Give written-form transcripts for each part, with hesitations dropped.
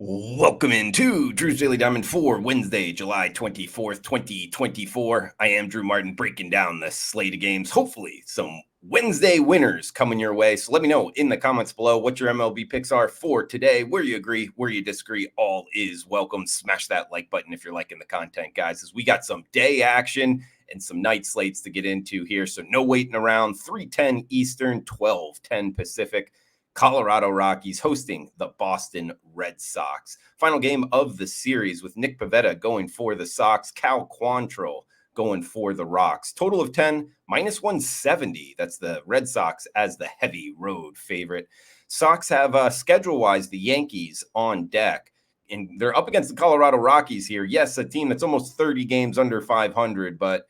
Welcome into Drew's Daily Diamond for Wednesday, July 24th, 2024. I am Drew Martin breaking down the slate of games. Hopefully some Wednesday winners coming your way. So let me know in the comments below what your MLB picks are for today, where you agree, where you disagree. All is welcome. Smash that like button if you're liking the content, guys, as we got some day action and some night slates to get into here. So no waiting around. 3:10 Eastern, 12:10 Pacific. Colorado Rockies hosting the Boston Red Sox. Final game of the series with Nick Pivetta going for the Sox, Cal Quantrill going for the Rocks. Total of 10, minus 170. That's the Red Sox as the heavy road favorite. Sox have schedule-wise the Yankees on deck, and they're up against the Colorado Rockies here. Yes, a team that's almost 30 games under 500, but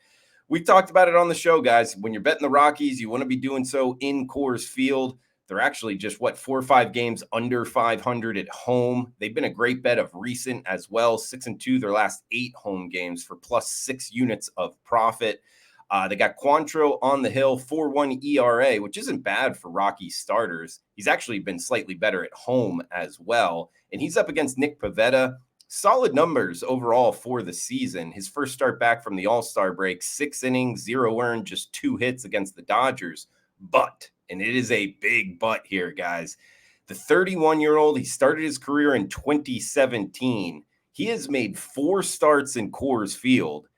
we've talked about it on the show, guys. When you're betting the Rockies, you want to be doing so in Coors Field. They're actually just, 4 or 5 games under 500 at home. They've been a great bet of recent as well. 6-2 their last 8 home games for plus 6 units of profit. They got Quantrill on the hill, 4.1 ERA, which isn't bad for Rocky starters. He's actually been slightly better at home as well. And he's up against Nick Pivetta. Solid numbers overall for the season. His first start back from the All-Star break, 6 innings, 0 earned, just 2 hits against the Dodgers. But, and it is a big but here, guys, the 31-year-old, he started his career in 2017. He has made 4 starts in Coors Field,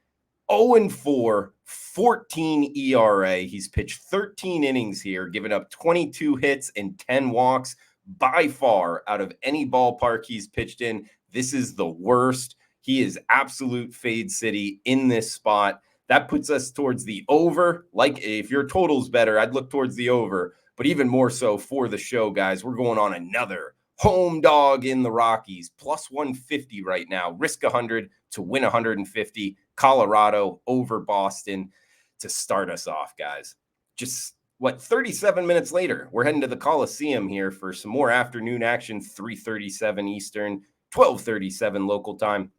0-4, 14 ERA. He's pitched 13 innings here, giving up 22 hits and 10 walks. By far, out of any ballpark he's pitched in, this is the worst. He is absolute fade city in this spot. That puts us towards the over. Like, if your total's better, I'd look towards the over. But even more so for the show, guys, we're going on another home dog in the Rockies. Plus 150 right now. Risk 100 to win 150. Colorado over Boston to start us off, guys. Just, 37 minutes later, we're heading to the Coliseum here for some more afternoon action. 3:37 Eastern, 12:37 local time.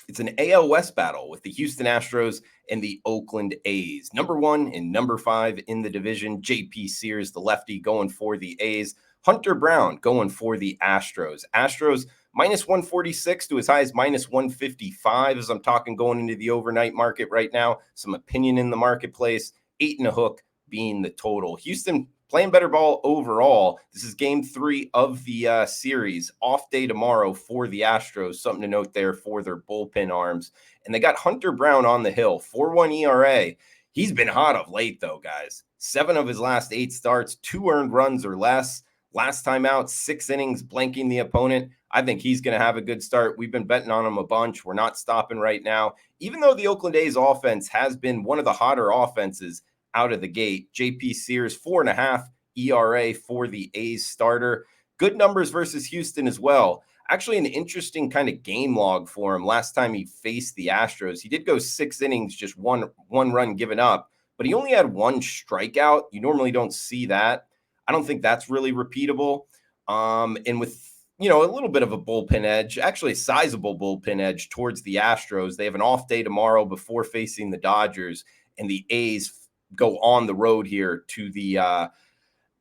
It's an AL West battle with the Houston Astros and the Oakland A's. Number 1 and number 5 in the division. JP Sears, the lefty, going for the A's. Hunter Brown going for the Astros. Astros minus 146 to as high as minus 155 as I'm talking going into the overnight market right now. Some opinion in the marketplace. 8.5 being the total. Houston playing better ball overall. This is game 3 of the series. Off day tomorrow for the Astros. Something to note there for their bullpen arms. And they got Hunter Brown on the hill. 4.1 ERA. He's been hot of late, though, guys. 7 of his last 8 starts, 2 earned runs or less. Last time out, 6 innings, blanking the opponent. I think he's going to have a good start. We've been betting on him a bunch. We're not stopping right now. Even though the Oakland A's offense has been one of the hotter offenses out of the gate. JP Sears, 4.5 ERA for the A's starter. Good numbers versus Houston as well. Actually, an interesting kind of game log for him. Last time he faced the Astros, he did go 6 innings, just one run given up, but he only had 1 strikeout. You normally don't see that. I don't think that's really repeatable. And with, a little bit of a bullpen edge, actually a sizable bullpen edge towards the Astros. They have an off day tomorrow before facing the Dodgers, and the A's go on the road here to the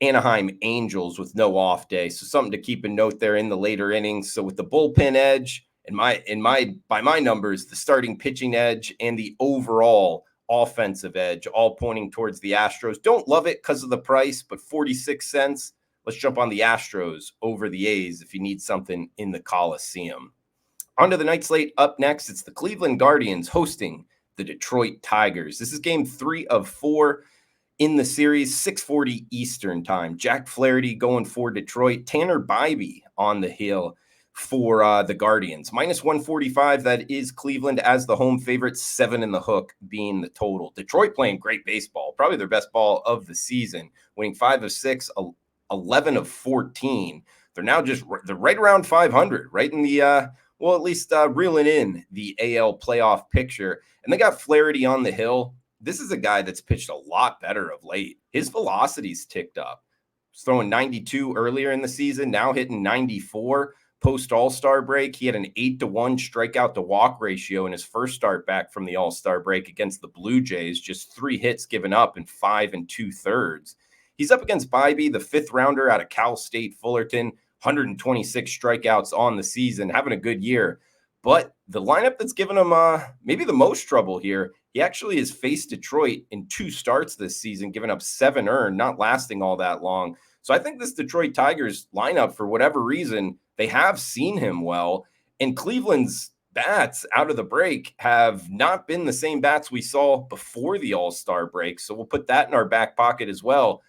Anaheim Angels with no off day. So something to keep in note there in the later innings. So with the bullpen edge by my numbers, the starting pitching edge and the overall offensive edge, all pointing towards the Astros. Don't love it because of the price, but 46 cents. Let's jump on the Astros over the A's if you need something in the Coliseum. On to the night slate. Up next, it's the Cleveland Guardians hosting the Detroit Tigers. This is game 3 of 4 in the series, 6:40 Eastern time. Jack Flaherty going for Detroit. Tanner Bybee on the hill for the Guardians. Minus 145, that is Cleveland as the home favorite, 7 in the hook being the total. Detroit playing great baseball, probably their best ball of the season, winning 5 of 6, 11 of 14. They're right around 500, right in the, at least reeling in the AL playoff picture. And they got Flaherty on the hill. This is a guy that's pitched a lot better of late. His velocity's ticked up. He's throwing 92 earlier in the season, now hitting 94. Post All-Star break, he had an 8-1 strikeout to walk ratio in his first start back from the All-Star break against the Blue Jays. Just 3 hits given up in 5 2/3. He's up against Bybee, the 5th rounder out of Cal State Fullerton. 126 strikeouts on the season, having a good year. But the lineup that's given him maybe the most trouble here, he actually has faced Detroit in 2 starts this season, giving up 7 earned, not lasting all that long. So I think this Detroit Tigers lineup, for whatever reason, they have seen him well. And Cleveland's bats out of the break have not been the same bats we saw before the All-Star break. So we'll put that in our back pocket as well.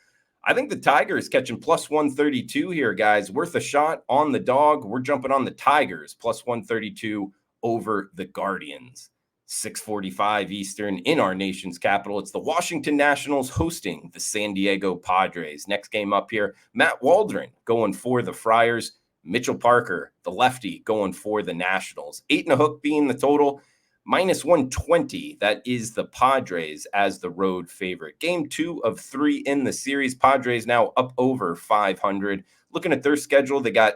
I think the Tigers catching plus 132 here, guys. Worth a shot on the dog. We're jumping on the Tigers, plus 132 over the Guardians. 6:45 Eastern in our nation's capital. It's the Washington Nationals hosting the San Diego Padres. Next game up here, Matt Waldron going for the Friars. Mitchell Parker, the lefty, going for the Nationals. 8.5 being the total. Minus 120, that is the Padres as the road favorite. Game 2 of 3 in the series. Padres now up over 500. Looking at their schedule, they got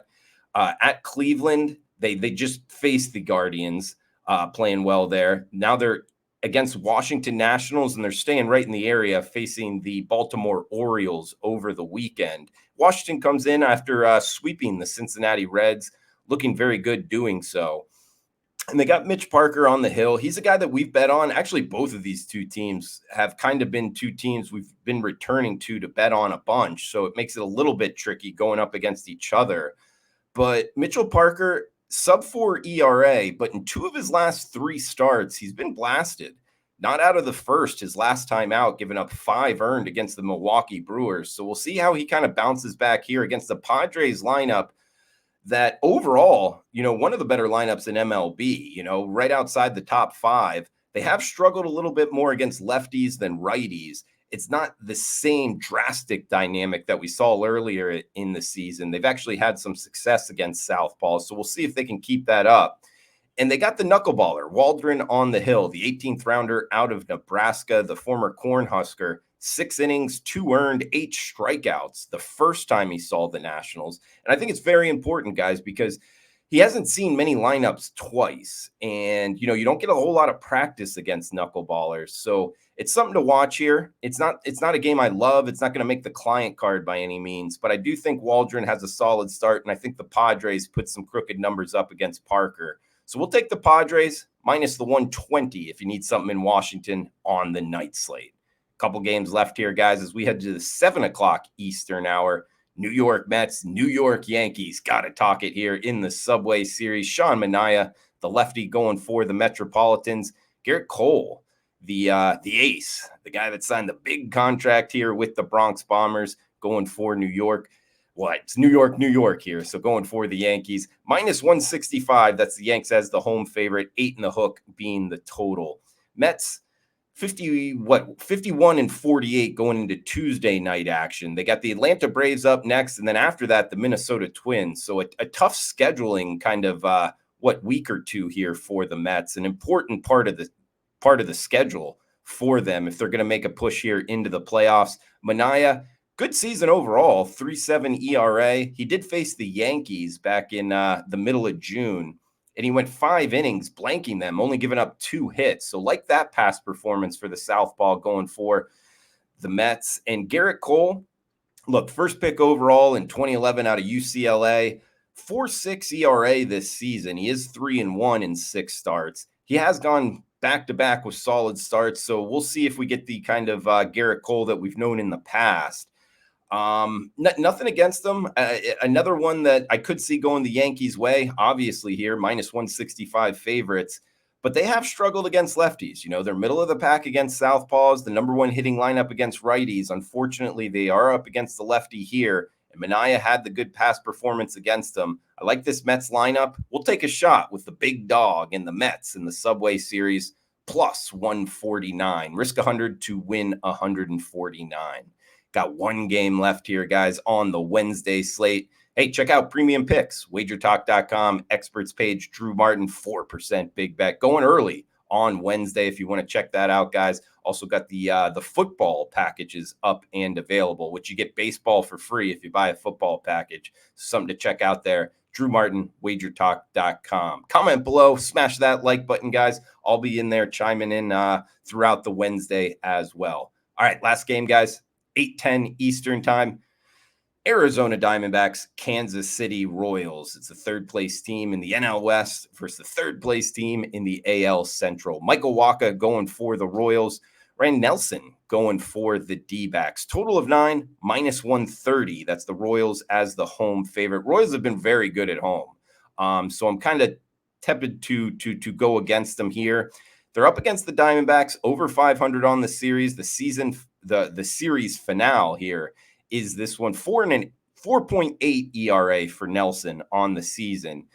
at Cleveland. They just faced the Guardians, playing well there. Now they're against Washington Nationals, and they're staying right in the area, facing the Baltimore Orioles over the weekend. Washington comes in after sweeping the Cincinnati Reds, looking very good doing so. And they got Mitch Parker on the hill. He's a guy that we've bet on. Actually, both of these two teams have kind of been two teams we've been returning to bet on a bunch. So it makes it a little bit tricky going up against each other. But Mitchell Parker, sub-4 ERA, but in 2 of his last 3 starts, he's been blasted. Not out of the first, his last time out, giving up 5 earned against the Milwaukee Brewers. So we'll see how he kind of bounces back here against the Padres lineup that overall, one of the better lineups in MLB, right outside the top 5. They have struggled a little bit more against lefties than righties. It's not the same drastic dynamic that we saw earlier in the season. They've actually had some success against southpaws, so we'll see if they can keep that up. And they got the knuckleballer, Waldron on the hill, the 18th rounder out of Nebraska, the former Cornhusker. 6 innings, 2 earned, 8 strikeouts the first time he saw the Nationals. And I think it's very important, guys, because he hasn't seen many lineups twice. And, you don't get a whole lot of practice against knuckleballers. So it's something to watch here. It's not a game I love. It's not going to make the client card by any means. But I do think Waldron has a solid start. And I think the Padres put some crooked numbers up against Parker. So we'll take the Padres minus the 120 if you need something in Washington on the night slate. Couple games left here, guys, as we head to the 7 o'clock Eastern hour. New York Mets, New York Yankees. Got to talk it here in the Subway Series. Sean Manaea, the lefty, going for the Metropolitans. Garrett Cole, the ace, the guy that signed the big contract here with the Bronx Bombers, going for New York. Well, it's New York here. So going for the Yankees. Minus 165. That's the Yanks as the home favorite. 8.5 being the total. Mets, 51-48 going into Tuesday night action. They got the Atlanta Braves up next, and then after that, the Minnesota Twins. So a tough scheduling kind of week or two here for the Mets. An important part of the schedule for them if they're going to make a push here into the playoffs. Manaea, good season overall, 3.7 ERA. He did face the Yankees back in the middle of June. And he went 5 innings, blanking them, only giving up 2 hits. So like that past performance for the southpaw going for the Mets. And Garrett Cole, look, first pick overall in 2011 out of UCLA, 4.6 ERA this season. He is 3-1 in 6 starts. He has gone back-to-back with solid starts. So we'll see if we get the kind of Garrett Cole that we've known in the past. Nothing against them. Another one that I could see going the Yankees' way, obviously here, minus 165 favorites, but they have struggled against lefties. They're middle of the pack against southpaws, the number 1 hitting lineup against righties. Unfortunately, they are up against the lefty here, and Manaea had the good past performance against them. I like this Mets lineup. We'll take a shot with the big dog and the Mets in the Subway Series, plus 149. Risk 100 to win 149. Got 1 game left here, guys, on the Wednesday slate. Hey, check out Premium Picks, WagerTalk.com, experts page, Drew Martin, 4% big bet. Going early on Wednesday if you want to check that out, guys. Also got the football packages up and available, which you get baseball for free if you buy a football package. Something to check out there. Drew Martin, WagerTalk.com. Comment below, smash that like button, guys. I'll be in there chiming in throughout the Wednesday as well. All right, last game, guys. 8:10 Eastern time. Arizona Diamondbacks, Kansas City Royals. It's the third place team in the NL West versus the third place team in the AL Central. Michael Wacha going for the Royals. Ryan Nelson going for the D-backs. Total of 9, minus 130. That's the Royals as the home favorite. Royals have been very good at home. So I'm kind of tepid to go against them here. They're up against the Diamondbacks, over 500 on the series. The series finale here is this one, 4.8 ERA for Nelson on the season.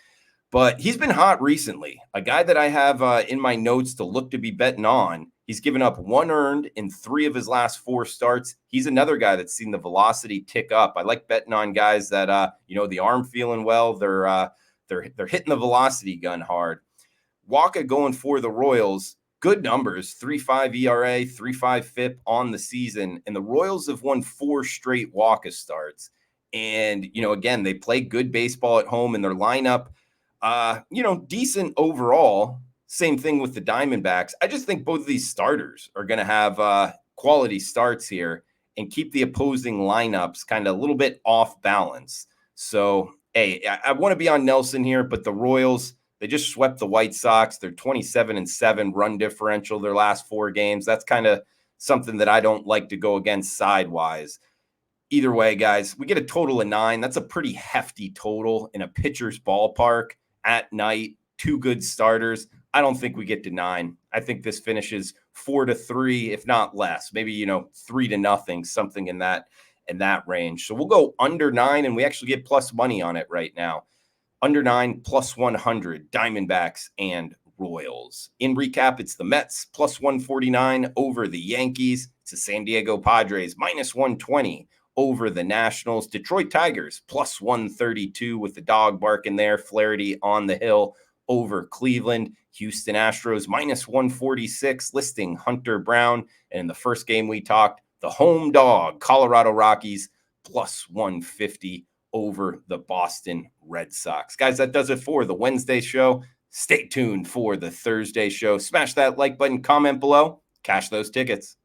But he's been hot recently. A guy that I have in my notes to look to be betting on. He's given up 1 earned in 3 of his last 4 starts. He's another guy that's seen the velocity tick up. I like betting on guys that the arm feeling well. They're hitting the velocity gun hard. Wacha going for the Royals. Good numbers, 3.5 ERA, 3.5 FIP on the season. And the Royals have won 4 straight Wacha starts. And, again, they play good baseball at home in their lineup. Decent overall. Same thing with the Diamondbacks. I just think both of these starters are going to have quality starts here and keep the opposing lineups kind of a little bit off balance. So, hey, I want to be on Nelson here, but the Royals, they just swept the White Sox. They're 27-7 run differential their last 4 games. That's kind of something that I don't like to go against sidewise. Either way, guys, we get a total of 9. That's a pretty hefty total in a pitcher's ballpark at night. 2 good starters. I don't think we get to 9. I think this finishes 4-3, if not less. Maybe 3-0, something in that range. So we'll go under 9, and we actually get plus money on it right now. Under 9, plus 100, Diamondbacks and Royals. In recap, it's the Mets, plus 149 over the Yankees. It's the San Diego Padres, minus 120 over the Nationals. Detroit Tigers, plus 132 with the dog barking there. Flaherty on the hill over Cleveland. Houston Astros, minus 146, listing Hunter Brown. And in the first game we talked, the home dog, Colorado Rockies, plus 150 over the Boston Red Sox. Guys, that does it for the Wednesday show. Stay tuned for the Thursday show. Smash that like button, comment below, cash those tickets.